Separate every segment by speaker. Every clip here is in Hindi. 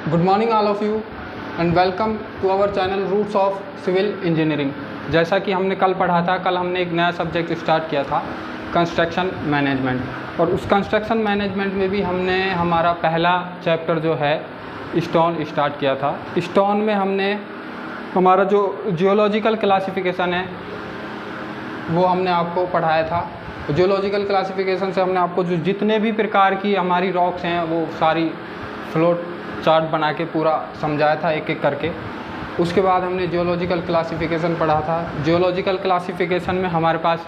Speaker 1: Good morning all of you and welcome to our channel Roots of Civil Engineering. जैसा कि हमने कल पढ़ा था, कल हमने एक नया सब्जेक्ट स्टार्ट किया था कंस्ट्रक्शन मैनेजमेंट, और उस कंस्ट्रक्शन मैनेजमेंट में भी हमने हमारा पहला चैप्टर जो है स्टोन स्टार्ट किया था। स्टोन में हमने हमारा जो जियोलॉजिकल क्लासिफिकेशन है वो हमने आपको पढ़ाया था। जियोलॉजिकल क्लासिफिकेशन से हमने आपको जो जितने भी प्रकार की हमारी रॉक्स हैं वो सारी फ्लोट चार्ट बना के पूरा समझाया था एक एक करके। उसके बाद हमने जियोलॉजिकल क्लासिफिकेशन पढ़ा था। जियोलॉजिकल क्लासिफिकेशन में हमारे पास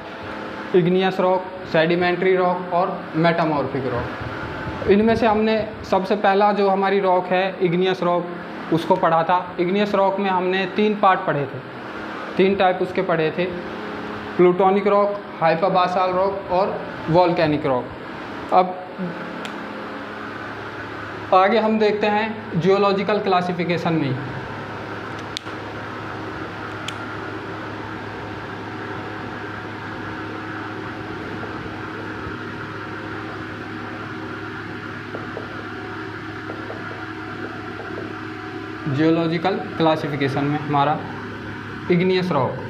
Speaker 1: इग्नियस रॉक, सेडिमेंट्री रॉक और मेटामॉर्फिक रॉक। इनमें से हमने सबसे पहला जो हमारी रॉक है इग्नियस रॉक, उसको पढ़ा था। इग्नियस रॉक में हमने 3 पार्ट पढ़े थे, 3 टाइप उसके पढ़े थे, प्लूटोनिक रॉक, हाइपरबासाल रॉक और वॉल्केनिक रॉक। अब आगे हम देखते हैं जियोलॉजिकल क्लासिफिकेशन में। जियोलॉजिकल क्लासिफिकेशन में हमारा इग्नियस रॉक,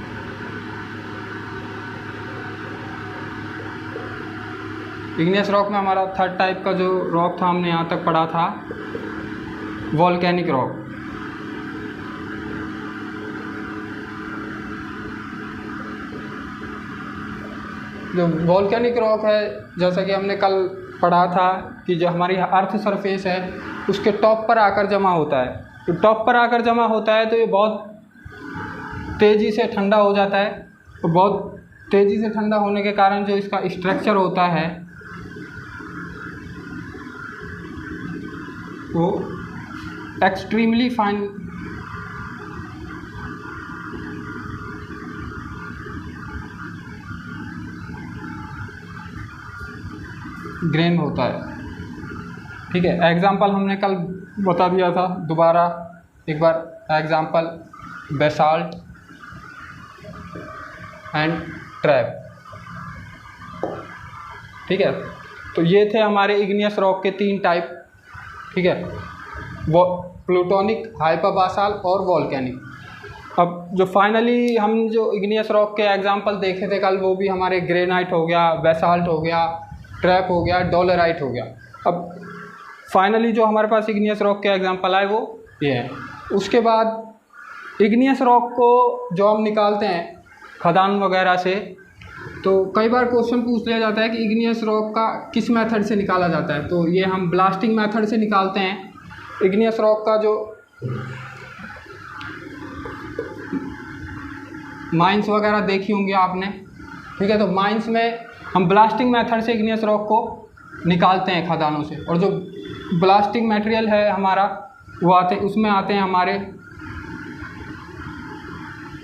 Speaker 1: इग्नियस रॉक में हमारा 3rd टाइप का जो रॉक था हमने यहाँ तक पढ़ा था वॉल्केनिक रॉक। जो वॉल्केनिक रॉक है, जैसा कि हमने कल पढ़ा था कि जो हमारी अर्थ सरफेस है उसके टॉप पर आकर जमा होता है। तो टॉप पर आकर जमा होता है तो ये बहुत तेज़ी से ठंडा हो जाता है। तो बहुत तेज़ी से ठंडा होने के कारण जो इसका स्ट्रक्चर होता है वो एक्सट्रीमली फाइन ग्रेन होता है। ठीक है, एग्जाम्पल हमने कल बता दिया था, दोबारा एक बार एग्जाम्पल बेसाल्ट एंड ट्रैप। ठीक है, तो ये थे हमारे इग्नियस रॉक के 3 टाइप। ठीक है, वो प्लूटोनिक, हाइपरबासाल और वॉल्केनिक। अब जो फाइनली हम जो इग्नियस रॉक के एग्जांपल देखे थे कल, वो भी हमारे ग्रेनाइट हो गया, बेसाल्ट हो गया, ट्रैप हो गया, डोलेराइट हो गया। अब फाइनली जो हमारे पास इग्नियस रॉक के एग्जांपल आए वो ये है। उसके बाद इग्नियस रॉक को जो हम निकालते हैं खदान वगैरह से, तो कई बार क्वेश्चन पूछ लिया जाता है कि इग्नियस रॉक का किस मेथड से निकाला जाता है। तो ये हम ब्लास्टिंग मेथड से निकालते हैं। इग्नियस रॉक का जो माइंस वगैरह देखी होंगी आपने, ठीक है, तो माइंस में हम ब्लास्टिंग मेथड से इग्नियस रॉक को निकालते हैं खदानों से। और जो ब्लास्टिंग मटेरियल है हमारा वो उसमें आते हैं हमारे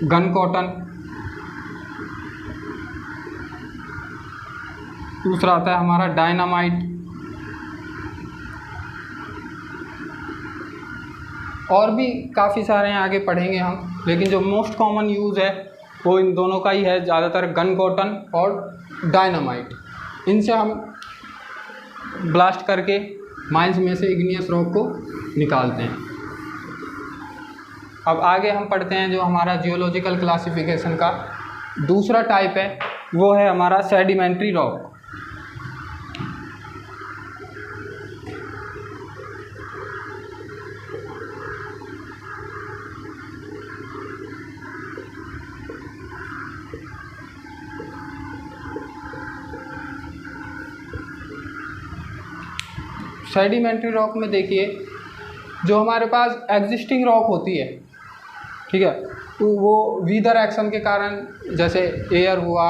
Speaker 1: गन कॉटन, दूसरा आता है हमारा डायनामाइट, और भी काफ़ी सारे हैं, आगे पढ़ेंगे हम। लेकिन जो मोस्ट कॉमन यूज़ है वो इन दोनों का ही है ज़्यादातर, गन कॉटन और डायनामाइट। इनसे हम ब्लास्ट करके माइंस में से इग्नियस रॉक को निकालते हैं। अब आगे हम पढ़ते हैं जो हमारा जियोलॉजिकल क्लासिफिकेशन का दूसरा टाइप है, वो है हमारा सेडिमेंट्री रॉक। सेडिमेंट्री रॉक में देखिए, जो हमारे पास एग्जिस्टिंग रॉक होती है, ठीक है, तो वो वीदर एक्शन के कारण, जैसे एयर हुआ,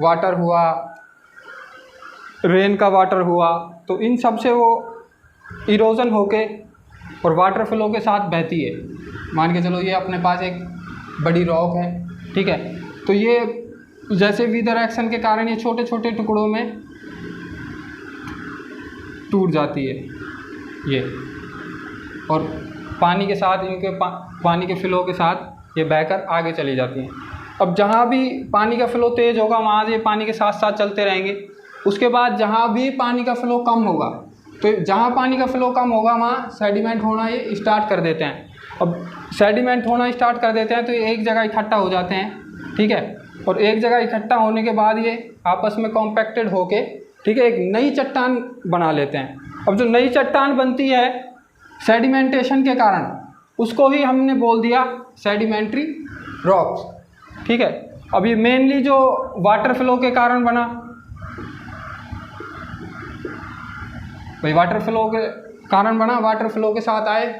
Speaker 1: वाटर हुआ, रेन का वाटर हुआ, तो इन सब से वो इरोजन होके और वाटर फ्लो के साथ बहती है। मान के चलो ये अपने पास एक बड़ी रॉक है, ठीक है, तो ये जैसे वीदर एक्शन के कारण ये छोटे छोटे टुकड़ों में टूट जाती है ये, और पानी के साथ इनके पानी के फ्लो के साथ ये बहकर आगे चली जाती हैं। अब जहाँ भी पानी का फ्लो तेज़ होगा वहाँ से ये पानी के साथ साथ चलते रहेंगे। उसके बाद जहाँ भी पानी का फ्लो कम होगा तो जहाँ पानी का फ्लो कम होगा वहाँ सेडिमेंट होना ये स्टार्ट कर देते हैं। अब सेडिमेंट होना स्टार्ट कर देते हैं तो ये एक जगह इकट्ठा हो जाते हैं, ठीक है। और एक जगह इकट्ठा होने के बाद ये आपस में कॉम्पैक्टेड होके, ठीक है, एक नई चट्टान बना लेते हैं। अब जो नई चट्टान बनती है सेडिमेंटेशन के कारण, उसको ही हमने बोल दिया सेडिमेंट्री रॉक्स, ठीक है। अब ये मेनली जो वाटर फ्लो के कारण बना, भाई वाटर फ्लो के कारण बना, वाटर फ्लो के साथ आए,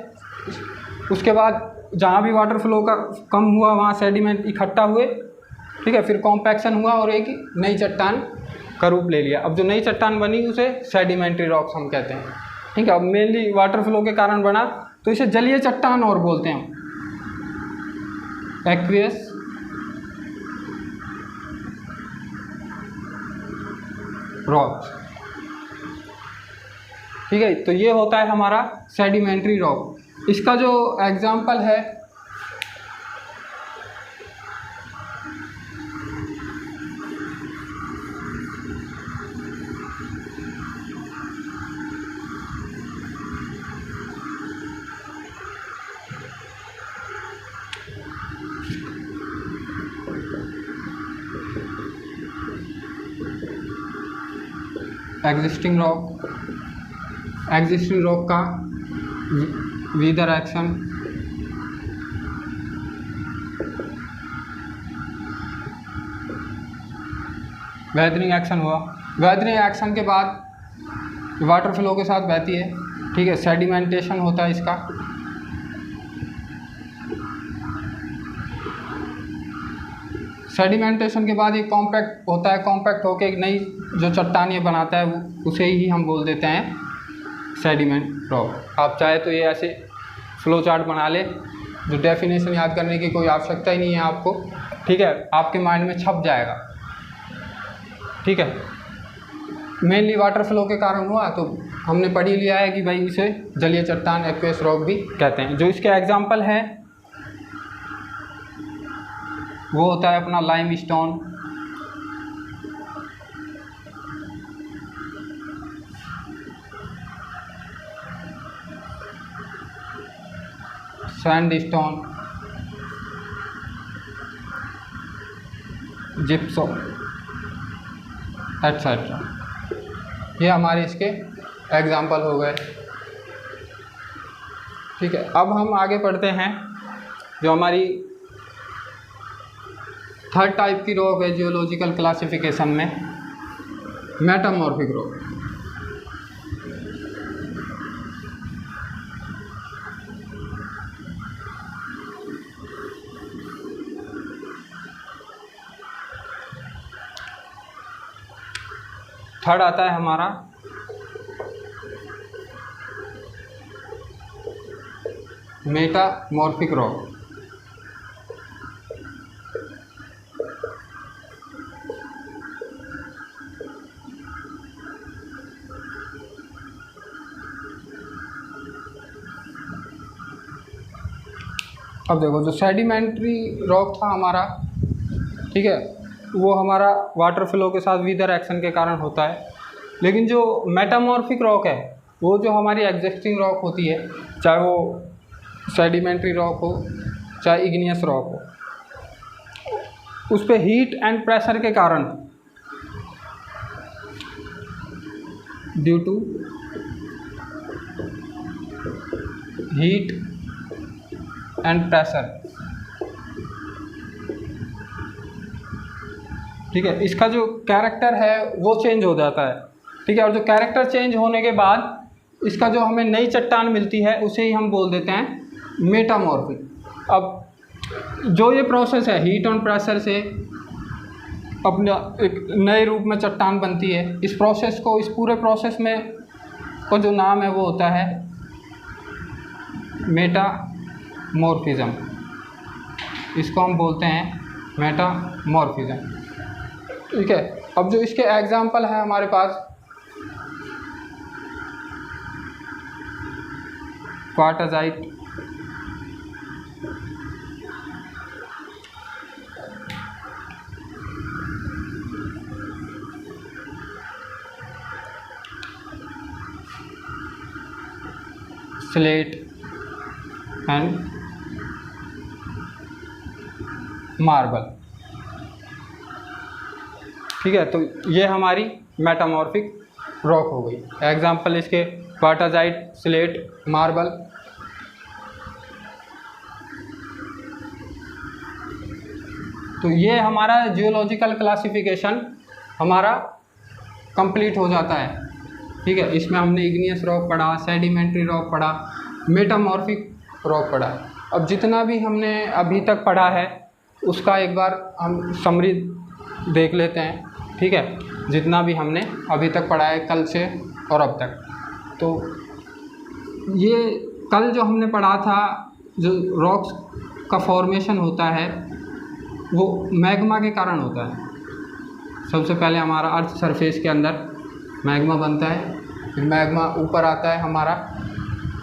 Speaker 1: उसके बाद जहाँ भी वाटर फ्लो का कम हुआ वहाँ सेडिमेंट इकट्ठा हुए, ठीक है, फिर कॉम्पैक्शन हुआ और एक नई चट्टान का रूप ले लिया। अब जो नई चट्टान बनी उसे सेडिमेंट्री रॉक्स हम कहते हैं, ठीक है। अब मेनली वाटर फ्लो के कारण बना तो इसे जलीय चट्टान और बोलते हैं, एक्वियस रॉक्स, ठीक है। तो ये होता है हमारा सेडिमेंट्री रॉक। इसका जो एग्जाम्पल है एग्जिस्टिंग रॉक का वीदर एक्शन, वेदरिंग एक्शन हुआ। वेदरिंग एक्शन के बाद वाटर फ्लो के साथ बहती है, ठीक है, सेडिमेंटेशन होता है इसका। सेडिमेंटेशन के बाद ये कॉम्पैक्ट होता है, कॉम्पैक्ट होकर एक नई जो चट्टान ये बनाता है उसे ही हम बोल देते हैं सेडिमेंट रॉक। आप चाहे तो ये ऐसे फ्लो चार्ट बना ले, जो डेफिनेशन याद करने की कोई आवश्यकता ही नहीं है आपको, ठीक है, आपके माइंड में छप जाएगा, ठीक है। मेनली वाटर फ्लो के कारण हुआ तो हमने पढ़ ही लिया है कि भाई इसे जलीय चट्टान एक्वेस रॉक भी कहते हैं। जो इसके एग्जाम्पल है वो होता है अपना लाइमस्टोन, सैंडस्टोन, जिप्सम एटसेट्रा। ये हमारे इसके एग्जाम्पल हो गए, ठीक है। अब हम आगे पढ़ते हैं जो हमारी थर्ड टाइप की रॉक है जियोलॉजिकल क्लासिफिकेशन में, मेटामॉर्फिक रॉक। थर्ड आता है हमारा मेटामॉर्फिक रॉक। अब देखो जो सेडिमेंट्री रॉक था हमारा, ठीक है, वो हमारा वाटर फ्लो के साथ वीदर एक्शन के कारण होता है। लेकिन जो मेटामॉर्फिक रॉक है वो जो हमारी एग्जिस्टिंग रॉक होती है, चाहे वो सेडिमेंट्री रॉक हो चाहे इग्नियस रॉक हो, उस पर हीट एंड प्रेशर के कारण, due to heat and pressure, ठीक है, इसका जो कैरेक्टर है वो चेंज हो जाता है, ठीक है। और जो कैरेक्टर चेंज होने के बाद इसका जो हमें नई चट्टान मिलती है उसे ही हम बोल देते हैं मेटामॉर्फिक। अब जो ये प्रोसेस है हीट एंड प्रेशर से अपना एक नए रूप में चट्टान बनती है, इस प्रोसेस को, इस पूरे प्रोसेस में का जो नाम है वो होता है मेटामॉर्फिज्म। इसको हम बोलते हैं मेटामॉर्फिज्म, ठीक है। अब जो इसके एग्जाम्पल है हमारे पास क्वार्टजाइट, स्लेट एंड मार्बल। ठीक है, तो ये हमारी मेटामॉर्फिक रॉक हो गई। एग्जाम्पल इसके क्वार्टाजाइट, स्लेट, मार्बल। तो ये हमारा जियोलॉजिकल क्लासिफिकेशन हमारा कंप्लीट हो जाता है। ठीक है, इसमें हमने इग्नियस रॉक पढ़ा, सेडिमेंट्री रॉक पढ़ा, मेटामॉर्फिक रॉक पढ़ा। अब जितना भी हमने अभी तक पढ़ा है उसका एक बार हम समरी देख लेते हैं। ठीक है, जितना भी हमने अभी तक पढ़ा है कल से और अब तक। तो ये कल जो हमने पढ़ा था, जो रॉक्स का फॉर्मेशन होता है वो मैग्मा के कारण होता है। सबसे पहले हमारा अर्थ सरफेस के अंदर मैग्मा बनता है, फिर मैग्मा ऊपर आता है हमारा,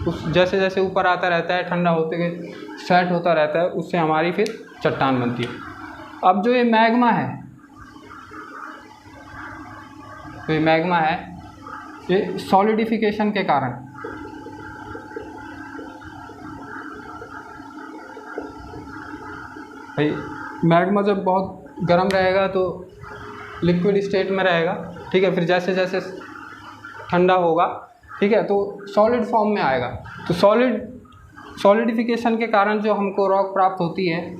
Speaker 1: उस जैसे जैसे ऊपर आता रहता है, ठंडा होते हुए सेट होता रहता है, उससे हमारी फिर चट्टान बनती है। अब जो ये मैग्मा है, तो ये मैग्मा है, ये सॉलिडिफिकेशन के कारण, भाई मैग्मा जब बहुत गर्म रहेगा तो लिक्विड स्टेट में रहेगा। ठीक है, फिर जैसे जैसे ठंडा होगा, ठीक है, तो सॉलिड फॉर्म में आएगा। तो सॉलिडिफिकेशन के कारण जो हमको रॉक प्राप्त होती है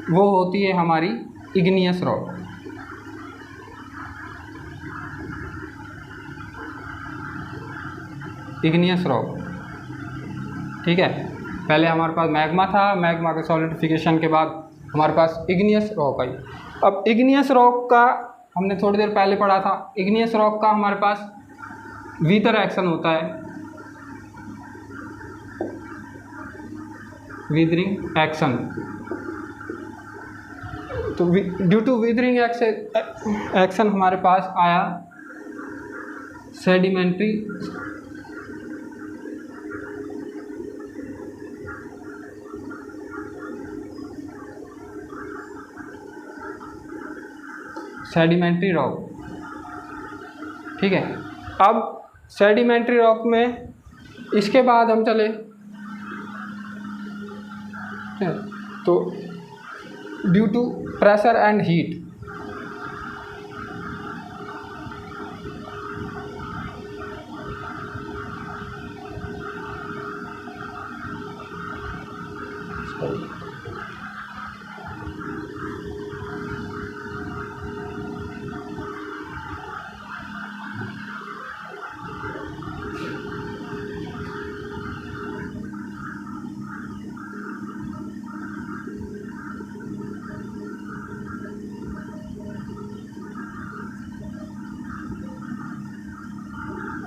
Speaker 1: वो होती है हमारी इग्नियस रॉक। Igneous rock. ठीक है, पहले हमारे पास मैग्मा था, मैग्मा के सॉलिडिफिकेशन के बाद हमारे पास इग्नियस रॉक आई। अब इग्नियस रॉक का हमने थोड़ी देर पहले पढ़ा था, इग्नियस रॉक का हमारे पास वीदर एक्शन होता है, वीदरिंग एक्शन। तो ड्यू टू वीदरिंग एक्शन हमारे पास आया सेडिमेंट्री रॉक। ठीक है, अब सेडिमेंट्री रॉक में इसके बाद हम चले तो due to pressure and heat,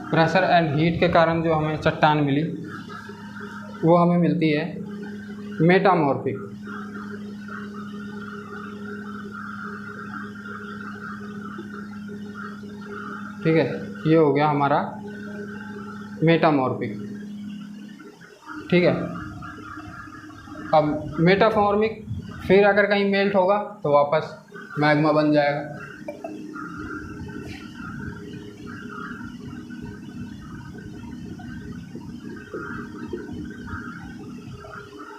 Speaker 1: pressure and heat के कारण जो हमें चट्टान मिली वो हमें मिलती है मेटामॉर्फिक। ठीक है, ये हो गया हमारा मेटामॉर्फिक। ठीक है, अब मेटामॉर्फिक फिर अगर कहीं मेल्ट होगा तो वापस मैग्मा बन जाएगा।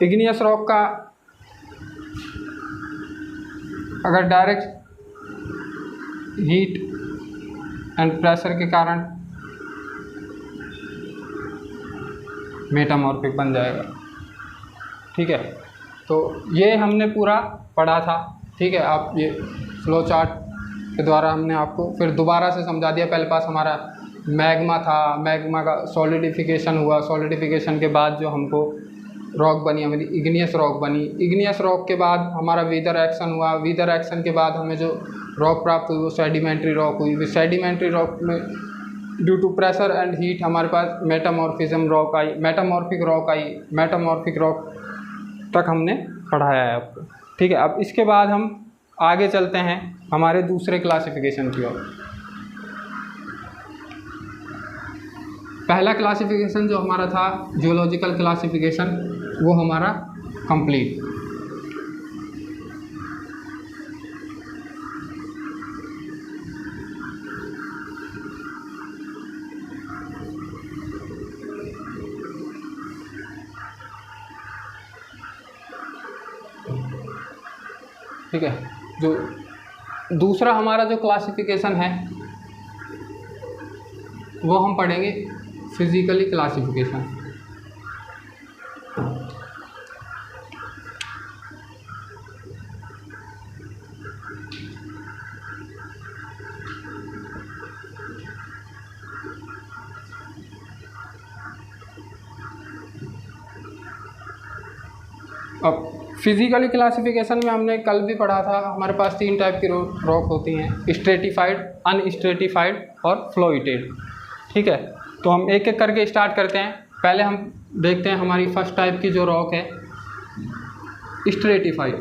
Speaker 1: इग्नियस रॉक का अगर डायरेक्ट हीट एंड प्रेशर के कारण मेटामॉर्फिक बन जाएगा। ठीक है, तो ये हमने पूरा पढ़ा था। ठीक है, आप ये फ्लो चार्ट के द्वारा हमने आपको फिर दोबारा से समझा दिया। पहले पास हमारा मैग्मा था, मैग्मा का सॉलिडिफिकेशन हुआ, सॉलिडिफिकेशन के बाद जो हमको रॉक बनी हमारी इग्नियस रॉक बनी। इग्नियस रॉक के बाद हमारा वीदर एक्शन हुआ, वीदर एक्शन के बाद हमें जो रॉक प्राप्त हुई वो सेडिमेंट्री रॉक हुई। सेडिमेंट्री रॉक में due to pressure and heat हमारे पास मेटामॉर्फिज्म रॉक आई, मेटामॉर्फिक रॉक आई। मेटामॉर्फिक रॉक तक हमने पढ़ाया है आपको। ठीक है, अब इसके बाद हम आगे चलते हैं हमारे दूसरे क्लासिफिकेशन की ओर। पहला क्लासिफिकेशन जो हमारा था जियोलॉजिकल क्लासिफिकेशन, वो हमारा कंप्लीट। ठीक है। जो दूसरा हमारा जो क्लासिफिकेशन है वो हम पढ़ेंगे फिजिकली क्लासिफिकेशन। अब फिजिकली क्लासिफिकेशन में हमने कल भी पढ़ा था, हमारे पास 3 टाइप की रॉक होती हैं, स्ट्रेटिफाइड, अनस्ट्रेटिफाइड और फ्लोइटेड। ठीक है, तो हम एक एक करके स्टार्ट करते हैं। पहले हम देखते हैं हमारी फर्स्ट टाइप की जो रॉक है स्ट्रेटिफाइड।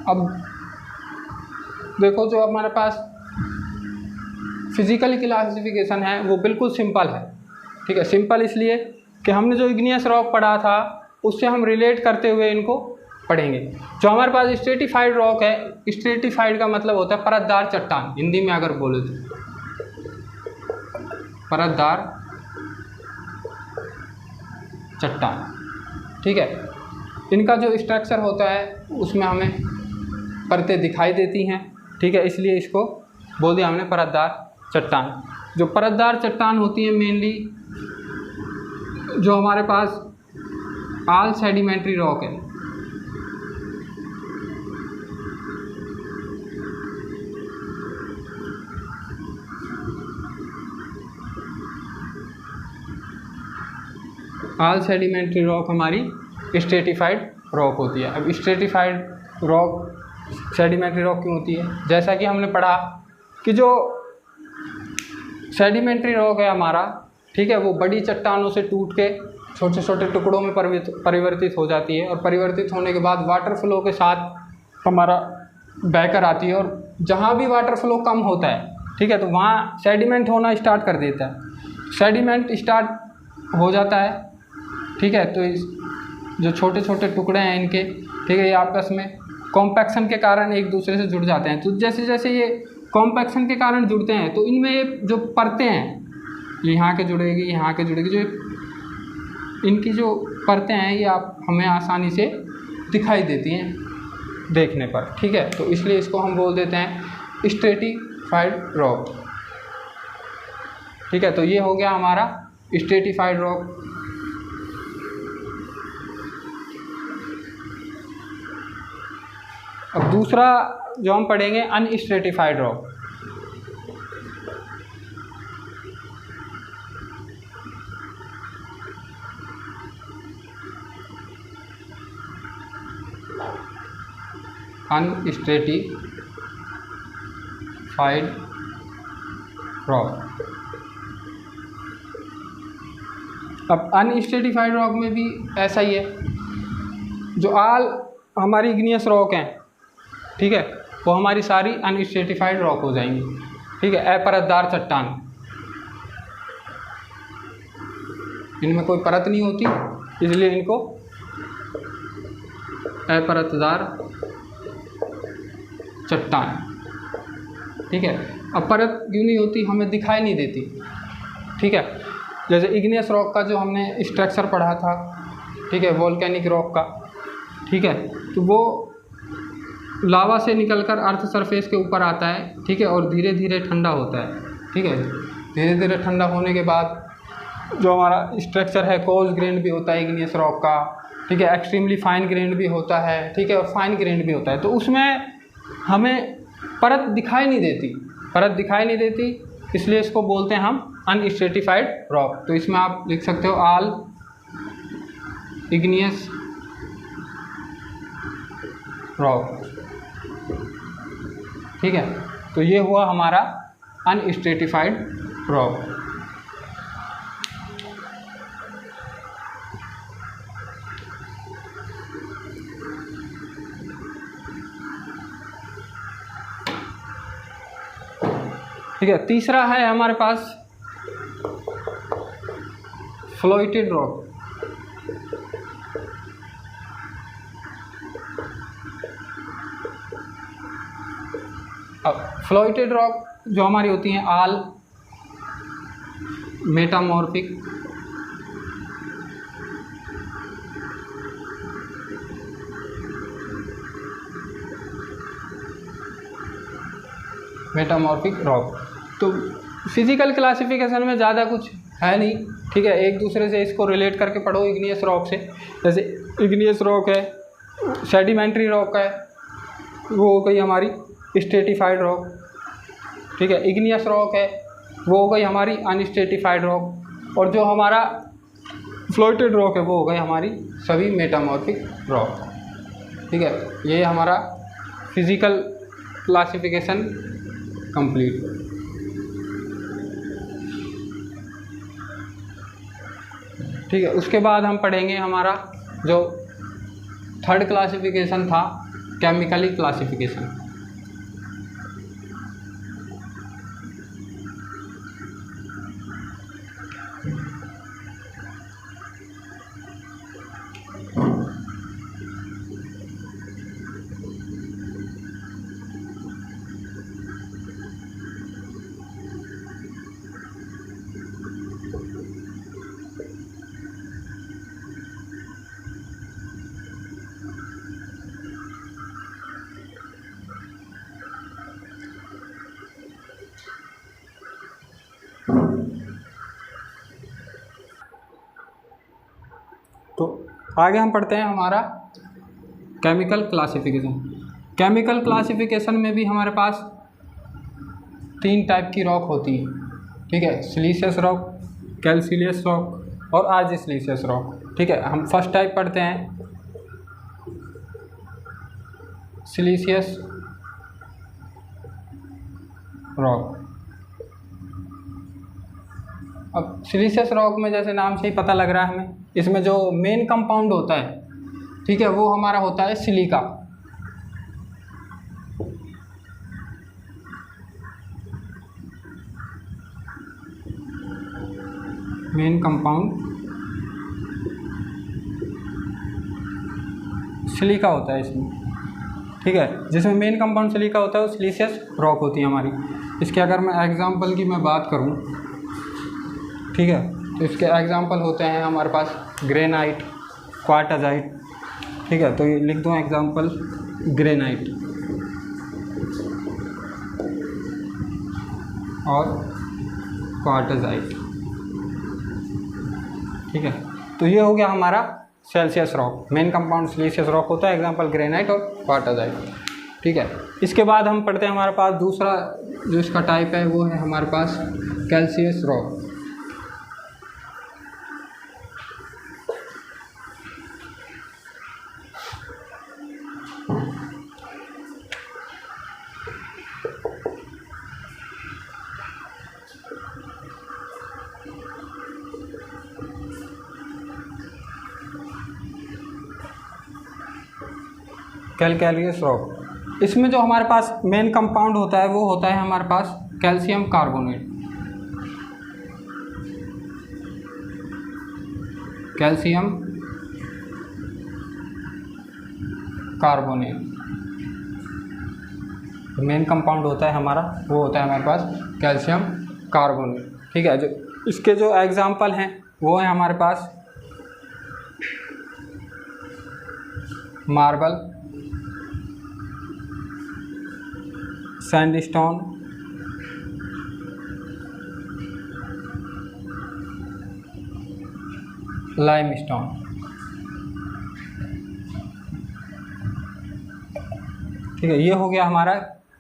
Speaker 1: अब देखो जो हमारे पास फिजिकली क्लासिफिकेशन है वो बिल्कुल सिंपल है। ठीक है, सिंपल इसलिए कि हमने जो इग्नियस रॉक पढ़ा था उससे हम रिलेट करते हुए इनको पढ़ेंगे। जो हमारे पास स्ट्रेटिफाइड रॉक है, स्ट्रेटिफाइड का मतलब होता है परतदार चट्टान, हिंदी में अगर बोले तो परतदार चट्टान। ठीक है, इनका जो स्ट्रक्चर होता है उसमें हमें परतें दिखाई देती हैं। ठीक है, इसलिए इसको बोल दिया हमने परतदार चट्टान। जो परतदार चट्टान होती है मेनली जो हमारे पास ऑल सेडिमेंट्री रॉक है, ऑल सेडिमेंट्री रॉक हमारी स्ट्रेटिफाइड रॉक होती है। अब स्ट्रेटिफाइड रॉक सेडिमेंट्री रॉक क्यों होती है? जैसा कि हमने पढ़ा कि जो सेडिमेंट्री रॉक है हमारा, ठीक है, वो बड़ी चट्टानों से टूट के छोटे छोटे टुकड़ों में परिवर्तित हो जाती है और परिवर्तित होने के बाद वाटर फ्लो के साथ हमारा बहकर आती है, और जहाँ भी वाटर फ्लो कम होता है, ठीक है, तो वहाँ सेडिमेंट होना स्टार्ट कर देता है। सेडिमेंट स्टार्ट हो जाता है, ठीक है, तो इस जो छोटे छोटे टुकड़े हैं इनके, ठीक है, ये आपस में कॉम्पैक्शन के कारण एक दूसरे से जुड़ जाते हैं। तो जैसे जैसे ये कॉम्पैक्शन के कारण जुड़ते हैं तो इनमें ये जो परतें हैं, यहाँ के जुड़ेगी, यहाँ के जुड़ेगी, जो इनकी जो परतें हैं ये आप हमें आसानी से दिखाई देती हैं देखने पर। ठीक है, तो इसलिए इसको हम बोल देते हैं स्ट्रेटिफाइड रॉक। ठीक है, तो ये हो गया हमारा स्ट्रेटिफाइड रॉक। अब दूसरा जो हम पढ़ेंगे अनस्ट्रेटिफाइड रॉक। अनस्ट्रेटिफाइड रॉक। अब अनस्ट्रेटिफाइड रॉक में भी ऐसा ही है, जो ऑल हमारी इग्नियस रॉक हैं, ठीक है, वो हमारी सारी अनस्ट्रेटिफाइड रॉक हो जाएंगी। ठीक है, अपरतदार चट्टान, इनमें कोई परत नहीं होती, इसलिए इनको अपरतदार चट्टान। ठीक है, अब परत क्यों नहीं होती? हमें दिखाई नहीं देती। ठीक है, जैसे इग्नियस रॉक का जो हमने स्ट्रक्चर पढ़ा था, ठीक है, वोल्केनिक रॉक का, ठीक है, तो वो लावा से निकलकर अर्थ सरफेस के ऊपर आता है। ठीक है, और धीरे धीरे ठंडा होता है। ठीक है, धीरे धीरे ठंडा होने के बाद जो हमारा स्ट्रक्चर है कोर्स ग्रेन भी होता है इग्नियस रॉक का, ठीक है, एक्सट्रीमली फाइन ग्रेन भी होता है, ठीक है, और फाइन ग्रेन भी होता है। तो उसमें हमें परत दिखाई नहीं देती, परत दिखाई नहीं देती, इसलिए इसको बोलते हैं हम अनस्ट्रेटिफाइड रॉक। तो इसमें आप लिख सकते हो ऑल इग्नियस रॉक। ठीक है, तो ये हुआ हमारा अनस्ट्रेटिफाइड रॉक। ठीक है, तीसरा है हमारे पास फ्लोइटेड रॉक। अब फ्लोइटेड रॉक जो हमारी होती हैं ऑल मेटामॉर्फिक रॉक। तो फिजिकल क्लासिफिकेशन में ज़्यादा कुछ है नहीं, ठीक है, एक दूसरे से इसको रिलेट करके पढ़ो इग्नियस रॉक से। जैसे इग्नियस रॉक है, सेडिमेंट्री रॉक है, वो हो गई हमारी स्ट्रेटिफाइड रॉक, ठीक है। इग्नियस रॉक है, वो हो गई हमारी अनस्ट्रेटिफाइड रॉक, और जो हमारा फ्लोटेड रॉक है वो हो गई हमारी सभी मेटामॉर्फिक रॉक, ठीक है। ये हमारा फिजिकल क्लासिफिकेशन कंप्लीट। ठीक है, उसके बाद हम पढ़ेंगे हमारा जो थर्ड क्लासिफिकेशन था, केमिकली क्लासिफिकेशन। तो आगे हम पढ़ते हैं हमारा केमिकल क्लासिफिकेशन। केमिकल क्लासिफिकेशन में भी हमारे पास 3 टाइप की रॉक होती है, ठीक है, सिलीशियस रॉक, कैल्सिलियस रॉक और आर्जिसिलियस रॉक, ठीक है। हम फर्स्ट टाइप पढ़ते हैं सिलीशियस रॉक। अब सिलीशियस रॉक में जैसे नाम से ही पता लग रहा है हमें, इसमें जो मेन कंपाउंड होता है, ठीक है, वो हमारा होता है सिलिका। मेन कंपाउंड सिलिका होता है इसमें, ठीक है। जिसमें मेन कंपाउंड सिलिका होता है वो सिलीशियस रॉक होती है हमारी। इसके अगर मैं एग्जांपल की मैं बात करूं, ठीक है, तो इसके एग्जांपल होते हैं हमारे पास ग्रेनाइट, क्वार्टजाइट, ठीक है। तो ये लिख दूँ एग्जांपल ग्रेनाइट और क्वार्टजाइट, ठीक है। तो ये हो गया हमारा siliceous rock, main compound siliceous rock होता है, एग्जांपल ग्रेनाइट और क्वार्टजाइट, ठीक है। इसके बाद हम पढ़ते हैं हमारे पास दूसरा जो इसका टाइप है वो है हमारे पास कैल्सियस रॉक। कैल्सियस रॉक, इसमें जो हमारे पास मेन कंपाउंड होता है वो होता है हमारे पास calcium carbonate, calcium carbonate main compound होता है हमारा, वो होता है हमारे पास कैल्शियम कार्बोनेट, ठीक है। जो इसके जो एग्जाम्पल हैं वो है हमारे पास मार्बल, सैंडस्टोन, लाइमस्टोन, ठीक है। ये हो गया हमारा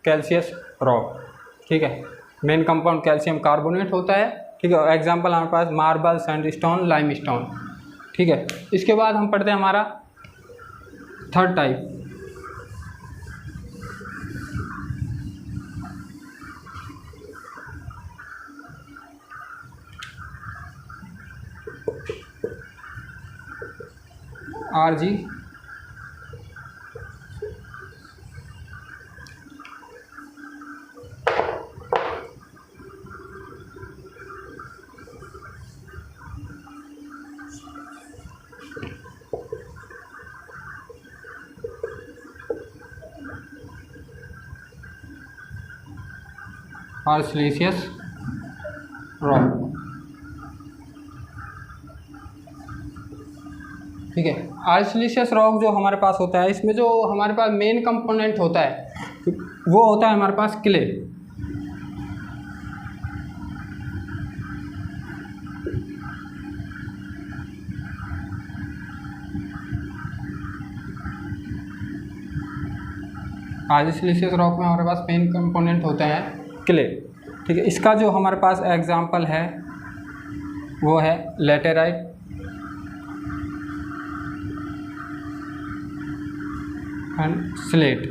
Speaker 1: कैल्सियस रॉक, ठीक है। मेन कंपाउंड कैल्शियम कार्बोनेट होता है, ठीक है। एग्जांपल हमारे पास मार्बल, सैंडस्टोन, लाइमस्टोन, ठीक है। इसके बाद हम पढ़ते हैं हमारा थर्ड टाइप, आरजी और सिलीशियस रॉक, ठीक है। आर्जिलेशियस रॉक जो हमारे पास होता है, इसमें जो हमारे पास मेन कंपोनेंट होता है वो होता है हमारे पास क्ले। आर्जिलेशियस रॉक में हमारे पास मेन कंपोनेंट होता है क्ले, ठीक है। इसका जो हमारे पास एग्जांपल है वो है लैटेराइट, एंड स्लेट,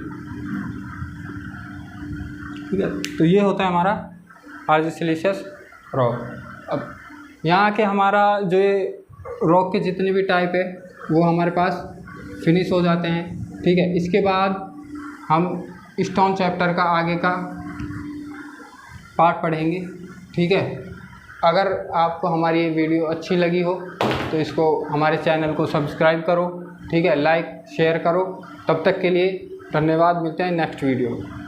Speaker 1: ठीक है। तो ये होता है हमारा आर्जिलेशियस रॉक। अब यहाँ के हमारा जो रॉक के जितने भी टाइप है वो हमारे पास फिनिश हो जाते हैं, ठीक है। इसके बाद हम स्टोन चैप्टर का आगे का पार्ट पढ़ेंगे, ठीक है। अगर आपको हमारी ये वीडियो अच्छी लगी हो तो इसको हमारे चैनल को सब्सक्राइब करो, ठीक है, लाइक शेयर करो। तब तक के लिए धन्यवाद, मिलते हैं नेक्स्ट वीडियो में।